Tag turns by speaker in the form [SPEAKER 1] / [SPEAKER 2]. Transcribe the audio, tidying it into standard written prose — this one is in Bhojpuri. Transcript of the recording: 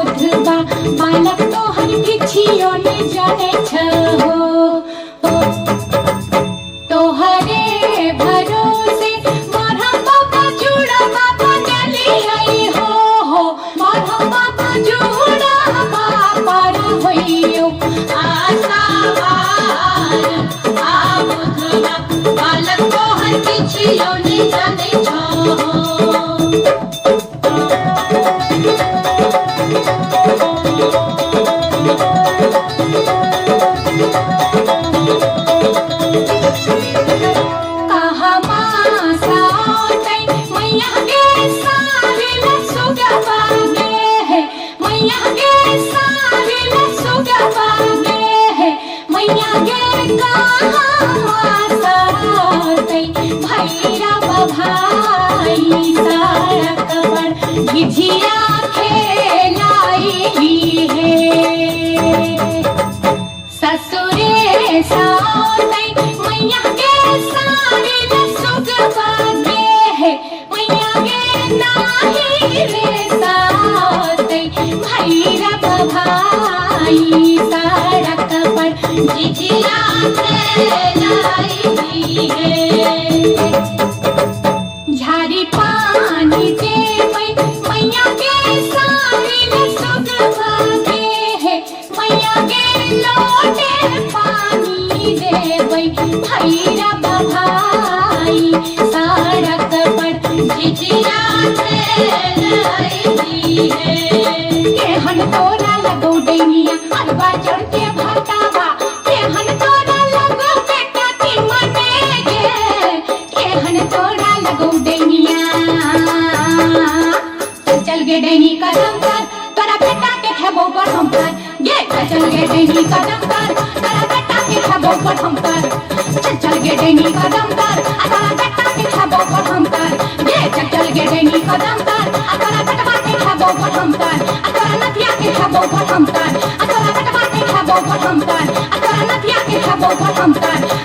[SPEAKER 1] बालक तोहर किछियो ने जाने छहो तोहरे भरोसे मरहम बाबा जुड़ा बाबा डली आई हो मरहम बाबा जुड़ा बाबा होइयो आशा बुधवा बालक तोहर किछियो ने जाने छहो झिझिया खेलाई है ससुरे सातै मैया के सारे सुख बागे है मैया के नाही रे सातै भैरव भाई सड़क पर झिझिया खेलाई है झाड़ी पानी दे मैया के सारे सुख भागे है मैया के लोटे पानी देबै भैरव भाई सड़क पर झिझिया खेलाई है केहन तोरा लगौ डैनिया अरबा चढ़ के भटावा केहन तोरा लगौ बेटा की मने गे केहन तोरा लगौ डैनिया चल गे डैनी कदम कर तोरा बेटा के खेबो पर हम कर ये चल गे डैनी कदम कर तोरा बेटा के खेबो पर हम कर चल गे डैनी कदम कर तोरा बेटा के खेबो पर हम कर ये चल गे डैनी कदम कर तोरा बेटा के खेबो पर हम कर तोरा नथिया के खेबो पर हम कर तोरा बेटा के खेबो पर हम कर तोरा नथिया के खेबो पर हम कर